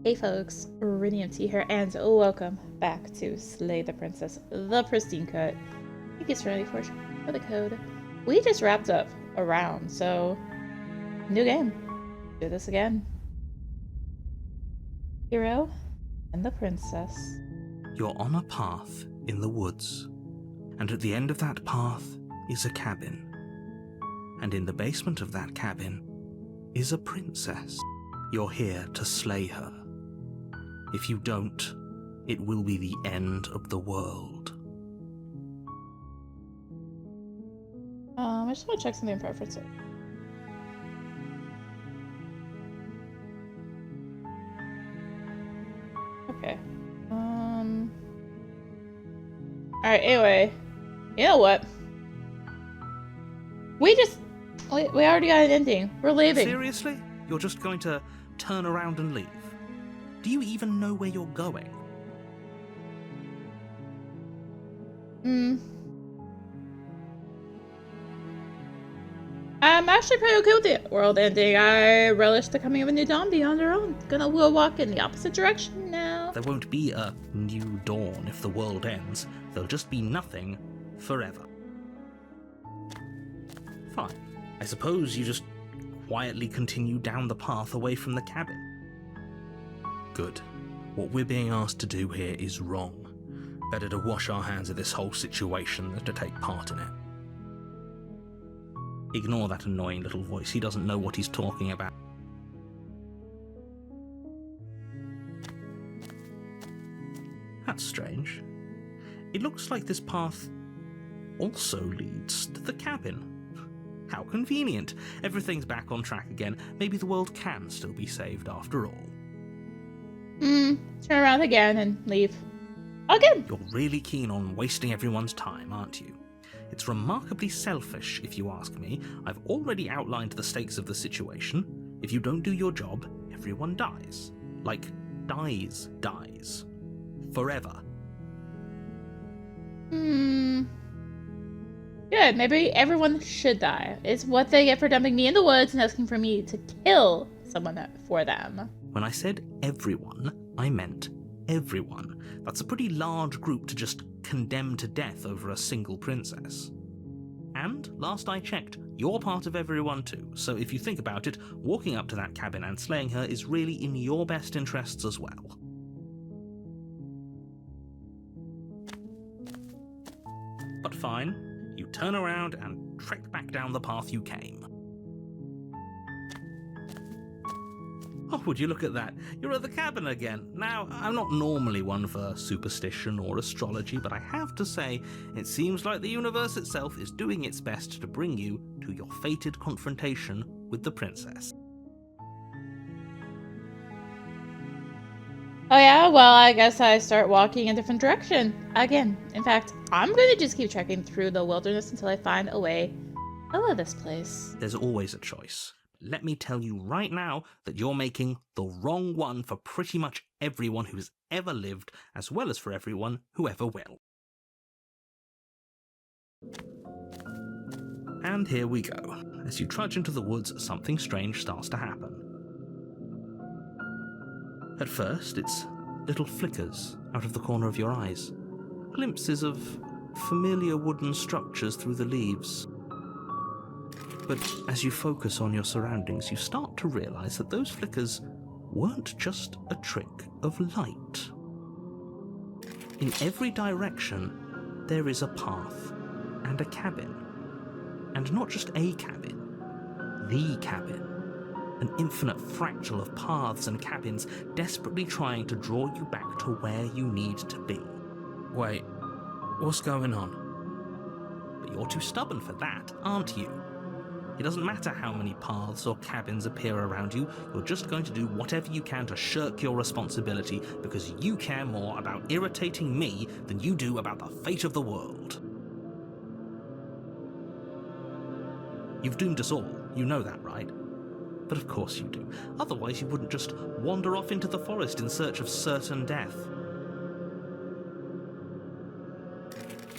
Hey folks, rinimt here, and welcome back to Slay the Princess, the Pristine Cut. Thank you, Serenity Forge, for the code. We just wrapped up a round, so new game. Do this again. Hero and the princess. You're on a path in the woods, and at the end of that path is a cabin. And in the basement of that cabin is a princess. You're here to slay her. If you don't, it will be the end of the world. I just want to check something in preferences. Okay. Alright, anyway. You know what? We already got an ending. We're leaving. Seriously? You're just going to turn around and leave? Do you even know where you're going? I'm actually pretty okay with the world ending. I relish the coming of a new dawn beyond our own. We'll walk in the opposite direction now. There won't be a new dawn if the world ends. There'll just be nothing forever. Fine. I suppose you just quietly continue down the path away from the cabin. Good. What we're being asked to do here is wrong. Better to wash our hands of this whole situation than to take part in it. Ignore that annoying little voice. He doesn't know what he's talking about. That's strange. It looks like this path also leads to the cabin. How convenient. Everything's back on track again. Maybe the world can still be saved after all. Turn around again and leave. Again! You're really keen on wasting everyone's time, aren't you? It's remarkably selfish, if you ask me. I've already outlined the stakes of the situation. If you don't do your job, everyone dies. Like, dies. Forever. Good, maybe everyone should die. It's what they get for dumping me in the woods and asking for me to kill someone for them. When I said everyone, I meant everyone. That's a pretty large group to just condemn to death over a single princess. And, last I checked, you're part of everyone too, so if you think about it, walking up to that cabin and slaying her is really in your best interests as well. But fine, you turn around and trek back down the path you came. Oh, would you look at that? You're at the cabin again. Now, I'm not normally one for superstition or astrology, but I have to say, it seems like the universe itself is doing its best to bring you to your fated confrontation with the princess. Oh yeah? Well, I guess I start walking in a different direction. Again. In fact, I'm gonna just keep trekking through the wilderness until I find a way out of this place. There's always a choice. Let me tell you right now that you're making the wrong one for pretty much everyone who's ever lived, as well as for everyone who ever will. And here we go. As you trudge into the woods, something strange starts to happen. At first, it's little flickers out of the corner of your eyes, glimpses of familiar wooden structures through the leaves. But as you focus on your surroundings, you start to realize that those flickers weren't just a trick of light. In every direction, there is a path and a cabin. And not just a cabin, the cabin. An infinite fractal of paths and cabins desperately trying to draw you back to where you need to be. Wait, what's going on? But you're too stubborn for that, aren't you? It doesn't matter how many paths or cabins appear around you, you're just going to do whatever you can to shirk your responsibility because you care more about irritating me than you do about the fate of the world. You've doomed us all, you know that, right? But of course you do. Otherwise you wouldn't just wander off into the forest in search of certain death.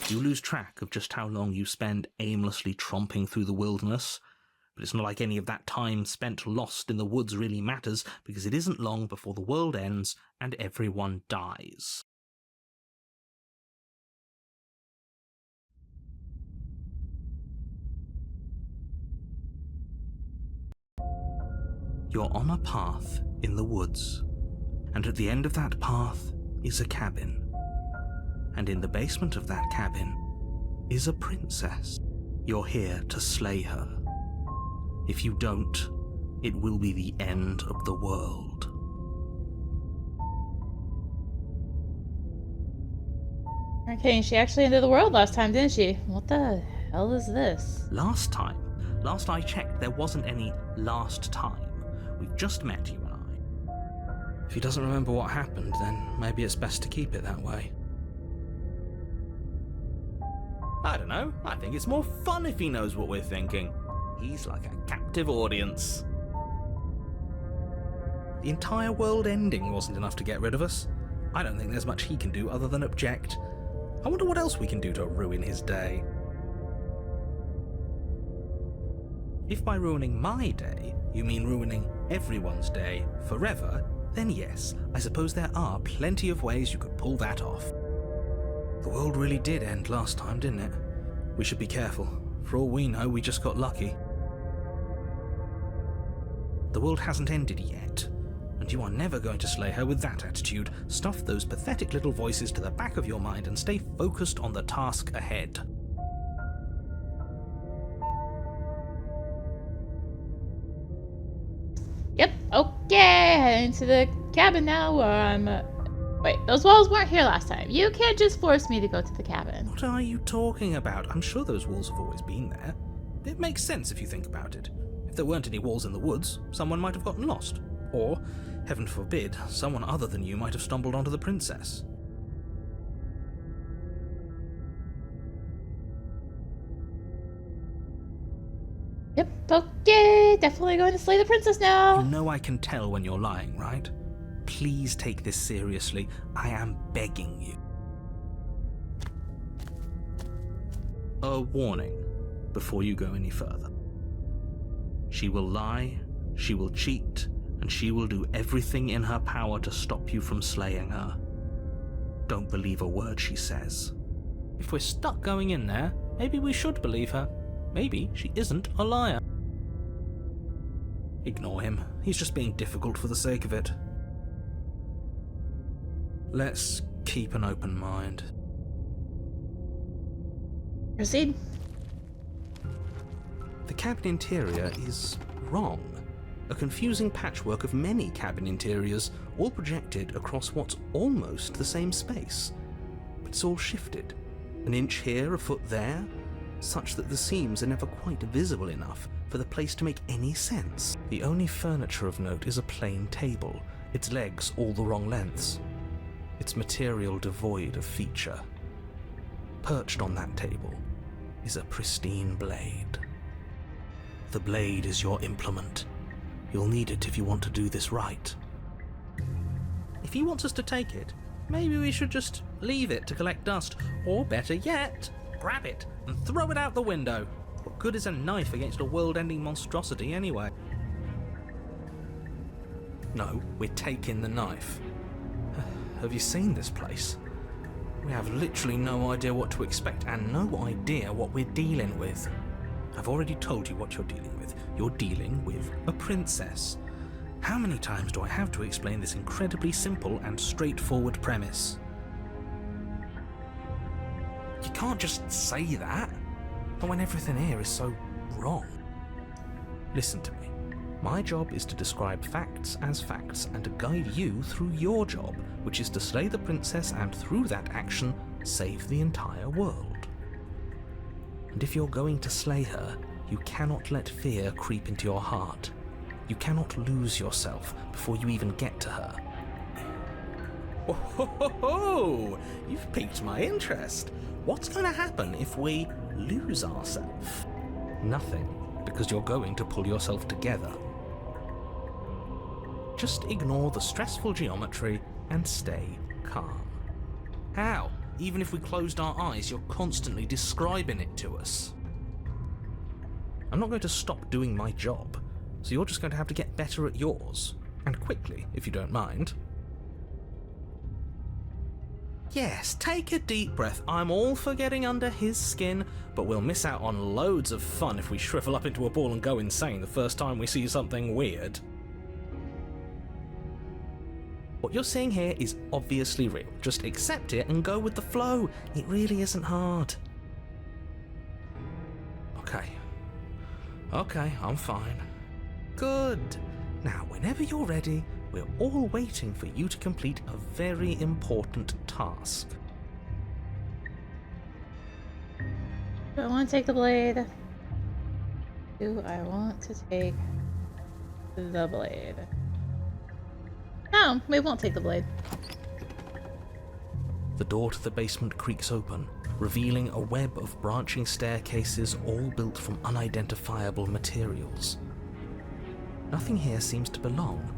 You lose track of just how long you spend aimlessly tromping through the wilderness. But it's not like any of that time spent lost in the woods really matters, because it isn't long before the world ends and everyone dies. You're on a path in the woods, and at the end of that path is a cabin. And in the basement of that cabin is a princess. You're here to slay her. If you don't, it will be the end of the world. Okay, she actually ended the world last time, didn't she? What the hell is this? Last I checked, there wasn't any last time. We've just met, you and I. If he doesn't remember what happened, then maybe it's best to keep it that way. I don't know. I think it's more fun if he knows what we're thinking. He's like a captive audience. The entire world ending wasn't enough to get rid of us. I don't think there's much he can do other than object. I wonder what else we can do to ruin his day. If by ruining my day, you mean ruining everyone's day forever, then yes, I suppose there are plenty of ways you could pull that off. The world really did end last time, didn't it? We should be careful. For all we know, we just got lucky. The world hasn't ended yet, and you are never going to slay her with that attitude. Stuff those pathetic little voices to the back of your mind and stay focused on the task ahead. Yep, okay, heading to the cabin now where I'm... Wait, those walls weren't here last time. You can't just force me to go to the cabin. What are you talking about? I'm sure those walls have always been there. It makes sense if you think about it. If there weren't any walls in the woods, someone might have gotten lost. Or, heaven forbid, someone other than you might have stumbled onto the princess. Yep, okay, definitely going to slay the princess now. You know I can tell when you're lying, right? Please take this seriously. I am begging you. A warning before you go any further. She will lie, she will cheat, and she will do everything in her power to stop you from slaying her. Don't believe a word she says. If we're stuck going in there, maybe we should believe her. Maybe she isn't a liar. Ignore him. He's just being difficult for the sake of it. Let's keep an open mind. Proceed. The cabin interior is wrong. A confusing patchwork of many cabin interiors, all projected across what's almost the same space. But it's all shifted. An inch here, a foot there, such that the seams are never quite visible enough for the place to make any sense. The only furniture of note is a plain table, its legs all the wrong lengths, its material devoid of feature. Perched on that table is a pristine blade. The blade is your implement. You'll need it if you want to do this right. If he wants us to take it, maybe we should just leave it to collect dust, or better yet, grab it and throw it out the window. What good is a knife against a world-ending monstrosity anyway? No, we're taking the knife. Have you seen this place? We have literally no idea what to expect and no idea what we're dealing with. I've already told you what you're dealing with. You're dealing with a princess. How many times do I have to explain this incredibly simple and straightforward premise? You can't just say that, but when everything here is so wrong. Listen to me. My job is to describe facts as facts and to guide you through your job, which is to slay the princess and through that action, save the entire world. And if you're going to slay her, you cannot let fear creep into your heart. You cannot lose yourself before you even get to her. Oh, ho, ho, ho. You've piqued my interest. What's going to happen if we lose ourselves? Nothing, because you're going to pull yourself together. Just ignore the stressful geometry and stay calm. How? Even if we closed our eyes, you're constantly describing it to us. I'm not going to stop doing my job, so you're just going to have to get better at yours. And quickly, if you don't mind. Yes, take a deep breath. I'm all for getting under his skin, but we'll miss out on loads of fun if we shrivel up into a ball and go insane the first time we see something weird. What you're seeing here is obviously real. Just accept it and go with the flow. It really isn't hard. Okay, I'm fine. Good. Now, whenever you're ready, we're all waiting for you to complete a very important task. Do I want to take the blade? Do I want to take the blade? No, we won't take the blade. The door to the basement creaks open, revealing a web of branching staircases all built from unidentifiable materials. Nothing here seems to belong,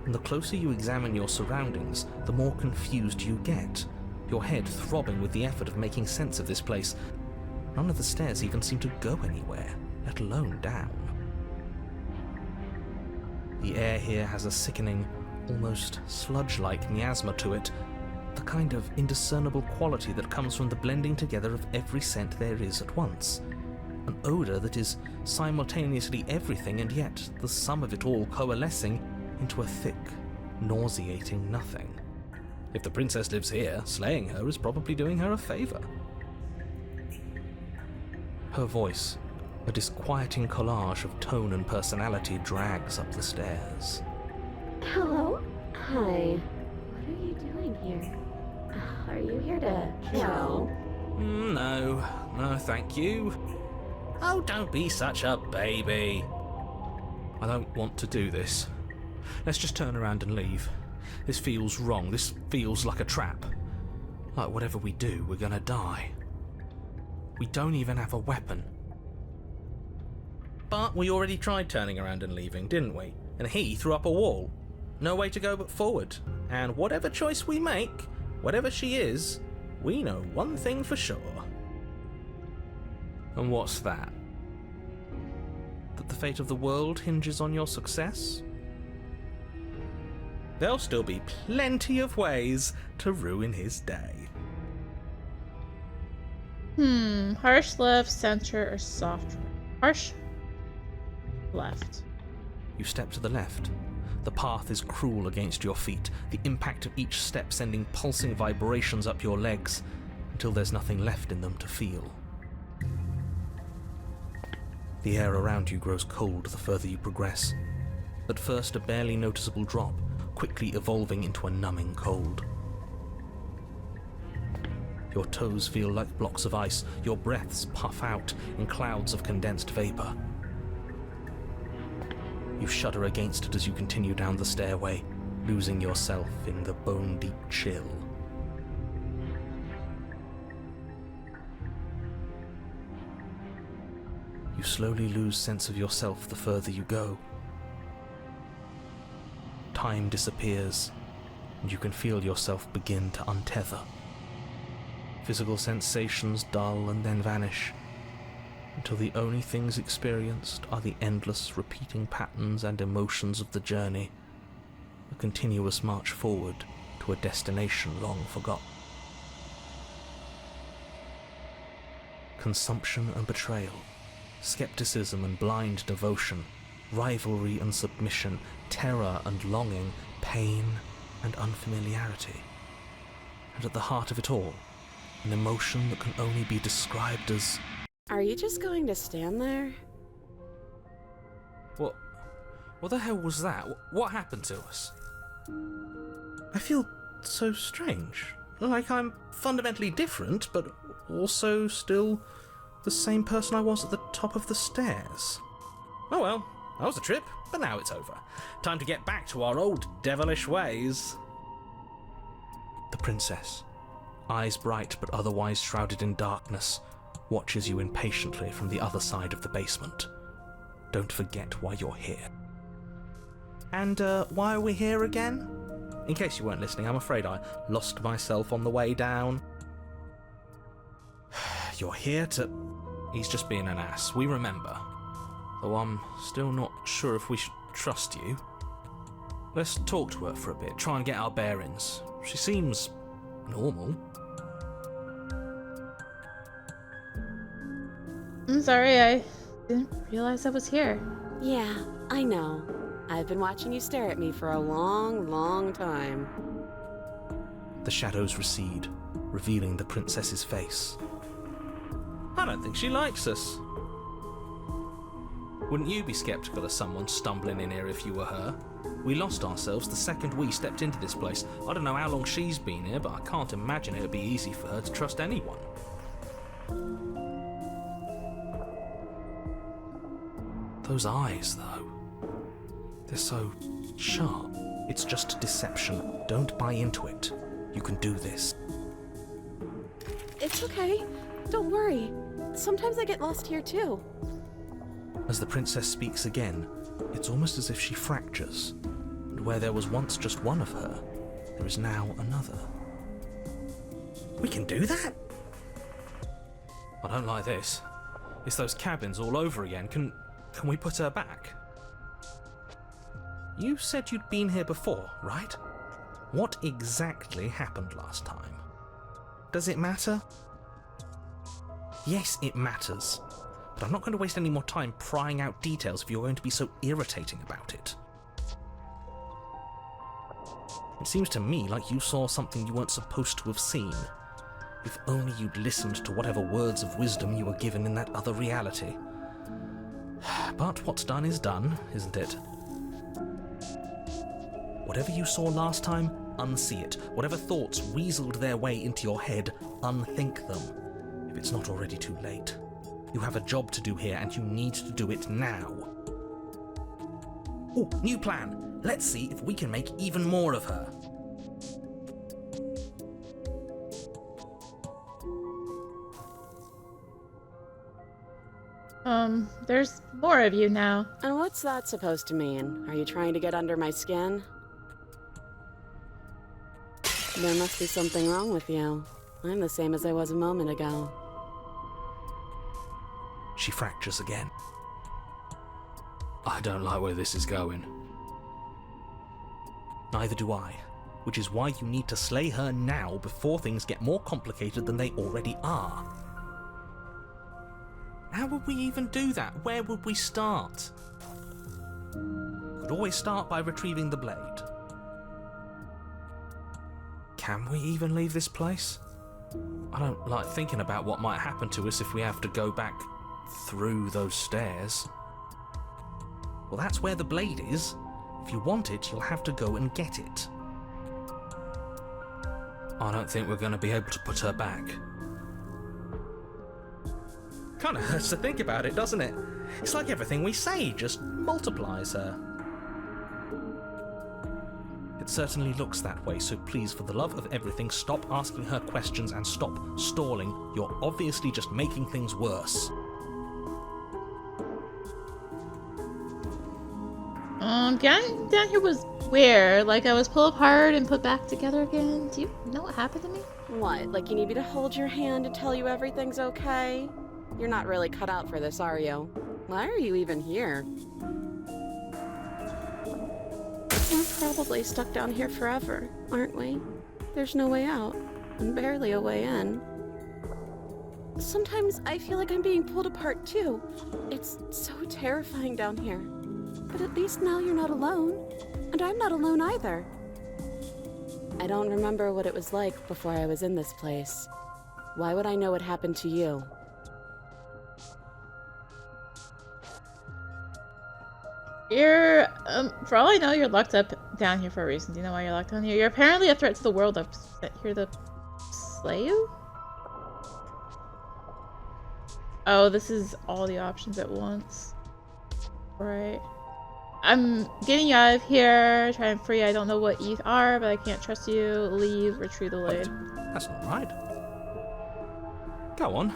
and the closer you examine your surroundings, the more confused you get, your head throbbing with the effort of making sense of this place. None of the stairs even seem to go anywhere, let alone down. The air here has a sickening, almost sludge-like miasma to it, the kind of indiscernible quality that comes from the blending together of every scent there is at once. An odour that is simultaneously everything and yet the sum of it all coalescing into a thick, nauseating nothing. If the princess lives here, slaying her is probably doing her a favour. Her voice, a disquieting collage of tone and personality, drags up the stairs. Hello? Hi. What are you doing here? Are you here to kill? No, thank you. Oh, don't be such a baby. I don't want to do this. Let's just turn around and leave. This feels wrong. This feels like a trap. Like whatever we do, we're gonna die. We don't even have a weapon. But we already tried turning around and leaving, didn't we? And he threw up a wall. No way to go but forward. And whatever choice we make, whatever she is, we know one thing for sure. And what's that? That the fate of the world hinges on your success? There'll still be plenty of ways to ruin his day. Harsh left, center, or soft? Harsh left. You step to the left. The path is cruel against your feet, the impact of each step sending pulsing vibrations up your legs, until there's nothing left in them to feel. The air around you grows cold the further you progress. At first a barely noticeable drop, quickly evolving into a numbing cold. Your toes feel like blocks of ice, your breaths puff out in clouds of condensed vapor. You shudder against it as you continue down the stairway, losing yourself in the bone-deep chill. You slowly lose sense of yourself the further you go. Time disappears, and you can feel yourself begin to untether. Physical sensations dull and then vanish, until the only things experienced are the endless repeating patterns and emotions of the journey, a continuous march forward to a destination long forgotten. Consumption and betrayal, skepticism and blind devotion, rivalry and submission, terror and longing, pain and unfamiliarity. And at the heart of it all, an emotion that can only be described as... Are you just going to stand there? What the hell was that? What happened to us? I feel so strange. Like I'm fundamentally different, but also still the same person I was at the top of the stairs. Oh well, that was a trip, but now it's over. Time to get back to our old devilish ways. The princess, eyes bright but otherwise shrouded in darkness, watches you impatiently from the other side of the basement. Don't forget why you're here. And, why are we here again? In case you weren't listening, I'm afraid I lost myself on the way down. You're here to... He's just being an ass, we remember. though I'm still not sure if we should trust you. Let's talk to her for a bit, try and get our bearings. She seems normal. I'm sorry, I didn't realize I was here. Yeah, I know. I've been watching you stare at me for a long, long time. The shadows recede, revealing the princess's face. I don't think she likes us. Wouldn't you be skeptical of someone stumbling in here if you were her? We lost ourselves the second we stepped into this place. I don't know how long she's been here, but I can't imagine it would be easy for her to trust anyone. Those eyes, though. They're so sharp. It's just deception. Don't buy into it. You can do this. It's okay. Don't worry. Sometimes I get lost here too. As the princess speaks again, it's almost as if she fractures, and where there was once just one of her, there is now another. We can do that? I don't like this. It's those cabins all over again. Can we put her back? You said you'd been here before, right? What exactly happened last time? Does it matter? Yes, it matters. But I'm not going to waste any more time prying out details if you're going to be so irritating about it. It seems to me like you saw something you weren't supposed to have seen. If only you'd listened to whatever words of wisdom you were given in that other reality. But what's done is done, isn't it? Whatever you saw last time, unsee it. Whatever thoughts weaseled their way into your head, unthink them. If it's not already too late. You have a job to do here, and you need to do it now. Ooh, new plan. Let's see if we can make even more of her. There's more of you now. And what's that supposed to mean? Are you trying to get under my skin? There must be something wrong with you. I'm the same as I was a moment ago. She fractures again. I don't like where this is going. Neither do I, which is why you need to slay her now before things get more complicated than they already are. How would we even do that? Where would we start? Could always start by retrieving the blade. Can we even leave this place? I don't like thinking about what might happen to us if we have to go back through those stairs. Well, that's where the blade is. If you want it, you'll have to go and get it. I don't think we're going to be able to put her back. Kind of hurts to think about it, doesn't it? It's like everything we say just multiplies her. It certainly looks that way, so please, for the love of everything, stop asking her questions and stop stalling. You're obviously just making things worse. Getting down here was weird. Like, I was pulled apart and put back together again. Do you know what happened to me? What, like you need me to hold your hand and tell you everything's okay? You're not really cut out for this, are you? Why are you even here? We're probably stuck down here forever, aren't we? There's no way out, and barely a way in. Sometimes I feel like I'm being pulled apart too. It's so terrifying down here. But at least now you're not alone, and I'm not alone either. I don't remember what it was like before I was in this place. Why would I know what happened to you? You're, for all I know, you're locked up down here for a reason. Do you know why you're locked down here? You're apparently a threat to the world. I'm sent here to slay you? Oh, this is all the options at once. Right. I'm getting you out of here. Try and free. I don't know what you are, but I can't trust you. Leave. Retrieve the blade. That's not right. Go on.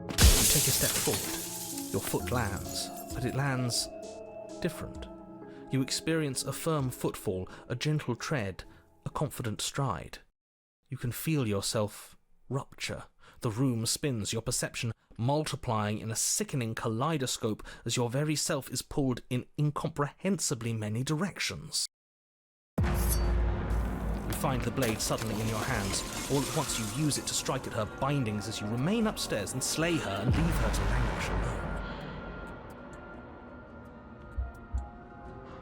You take a step forward. Your foot lands, but it lands different. You experience a firm footfall, a gentle tread, a confident stride. You can feel yourself rupture. The room spins, your perception multiplying in a sickening kaleidoscope as your very self is pulled in incomprehensibly many directions. You find the blade suddenly in your hands. All at once you use it to strike at her bindings as you remain upstairs and slay her and leave her to languish alone.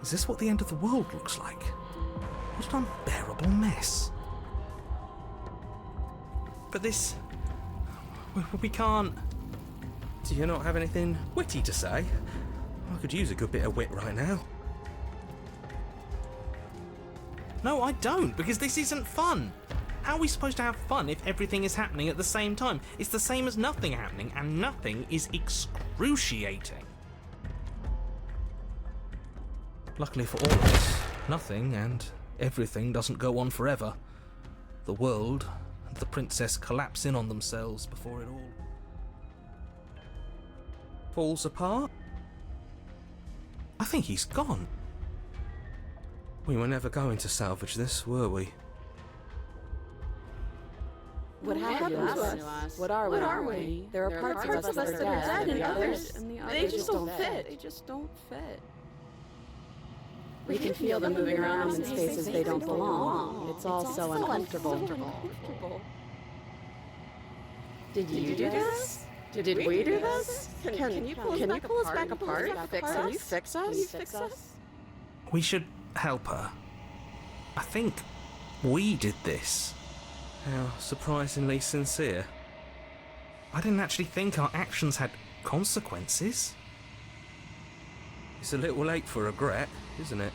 Is this what the end of the world looks like? What an unbearable mess. But this... we can't... Do you not have anything witty to say? I could use a good bit of wit right now. No, I don't, because this isn't fun. How are we supposed to have fun if everything is happening at the same time? It's the same as nothing happening, and nothing is excruciating. Luckily for all of us, nothing and everything doesn't go on forever. The world and the princess collapse in on themselves before it all falls apart. I think he's gone. We were never going to salvage this, were we? What happened to us? What are we? There are parts of us that are dead, and others, they just don't fit. They just don't fit. We can feel them moving around in spaces they don't belong. It's all so uncomfortable. Did you do this? Did we do this? Can you pull us back apart? Can you fix us? We should help her. I think we did this. How surprisingly sincere. I didn't actually think our actions had consequences. It's a little late for regret, isn't it?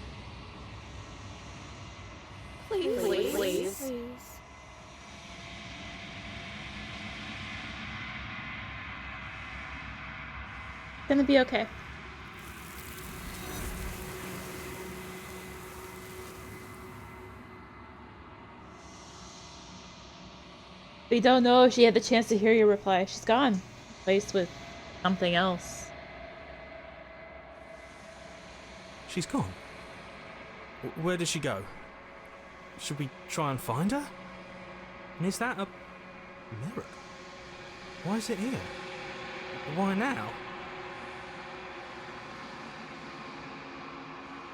Please. Gonna be okay. We don't know if she had the chance to hear your reply. She's gone. Replaced with something else. She's gone. Where did she go? Should we try and find her? And is that a mirror? Why is it here? Why now?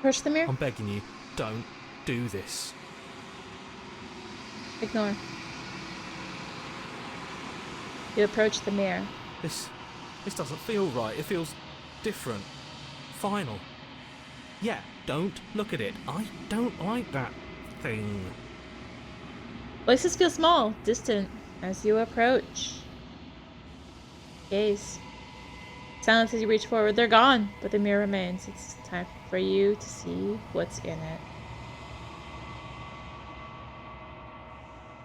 Push the mirror? I'm begging you, don't do this. Ignore. You approach the mirror. This doesn't feel right. It feels different. Final. Yeah, don't look at it. I don't like that thing. Voices feel small, distant, as you approach. Gaze. Silence as you reach forward. They're gone, but the mirror remains. It's time for you to see what's in it.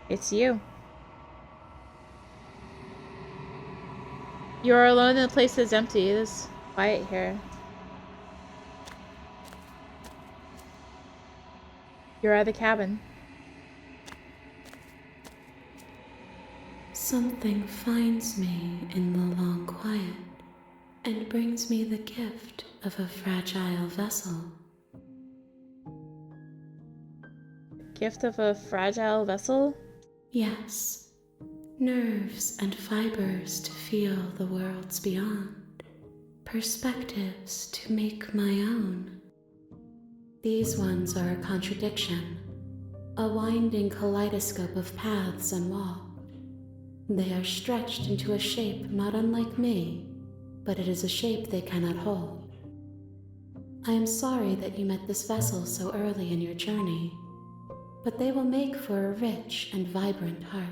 It's you. You are alone in a place that's empty. It is quiet here. You're at the cabin. Something finds me in the long quiet and brings me the gift of a fragile vessel. Gift of a fragile vessel? Yes, nerves and fibers to feel the worlds beyond, perspectives to make my own. These ones are a contradiction, a winding kaleidoscope of paths and walls. They are stretched into a shape not unlike me, but it is a shape they cannot hold. I am sorry that you met this vessel so early in your journey, but they will make for a rich and vibrant heart.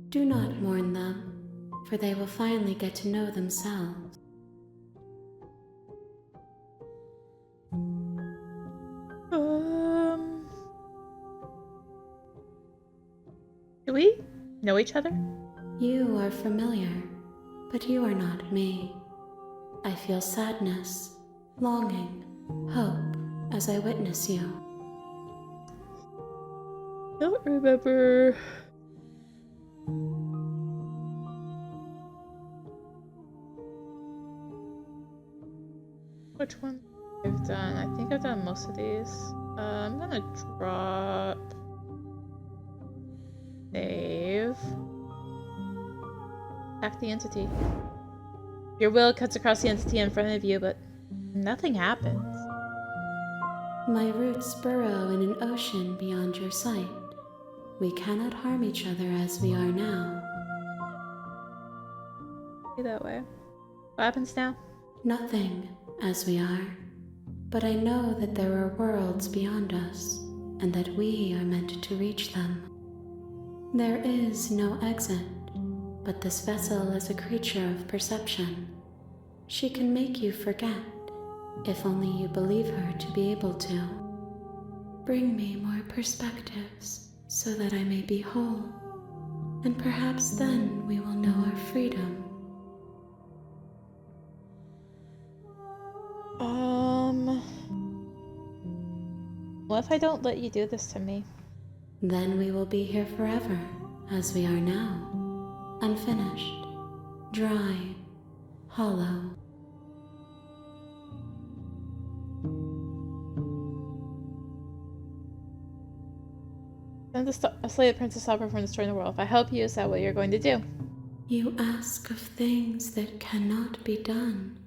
Do not mourn them, for they will finally get to know themselves. Do we know each other? You are familiar, but you are not me. I feel sadness, longing, hope as I witness you. Don't remember. Which one I've done? I think I've done most of these. I'm gonna drop save. Attack the entity. Your will cuts across the entity in front of you, but nothing happens. My roots burrow in an ocean beyond your sight. We cannot harm each other as we are now. Be that way. What happens now? Nothing as we are. But I know that there are worlds beyond us, and that we are meant to reach them. There is no exit, but this vessel is a creature of perception. She can make you forget, if only you believe her to be able to. Bring me more perspectives, so that I may be whole, and perhaps then we will know our freedom. What if I don't let you do this to me? Then we will be here forever, as we are now, unfinished, dry, hollow. Send a slave princess opera from destroying the world. If I help you, is that what you're going to do? You ask of things that cannot be done.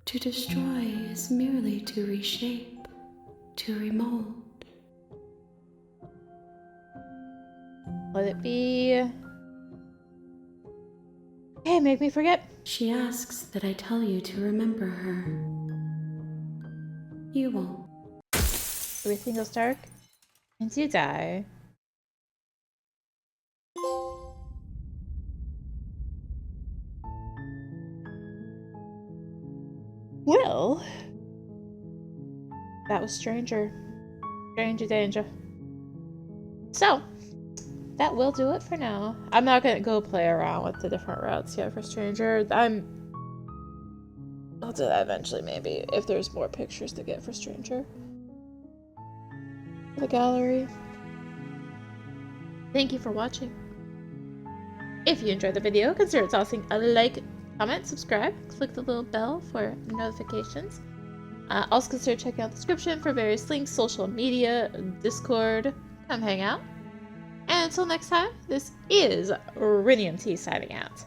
To destroy is merely to reshape, to remold. Let it be. Hey, make me forget. She asks that I tell you to remember her. You won't. Everything goes dark, and you die. Well, that was Stranger Danger. So, that will do it for now. I'm not gonna go play around with the different routes yet for Stranger. I'll do that eventually, maybe, if there's more pictures to get for Stranger. The gallery. Thank you for watching. If you enjoyed the video, consider tossing a like, comment, subscribe, click the little bell for notifications. Also consider checking out the description for various links, social media, Discord. Come hang out. And until next time, this is rinimt signing out.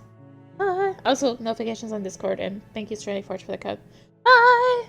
Bye! Also, notifications on Discord, and thank you Serenity Forge for the code. Bye!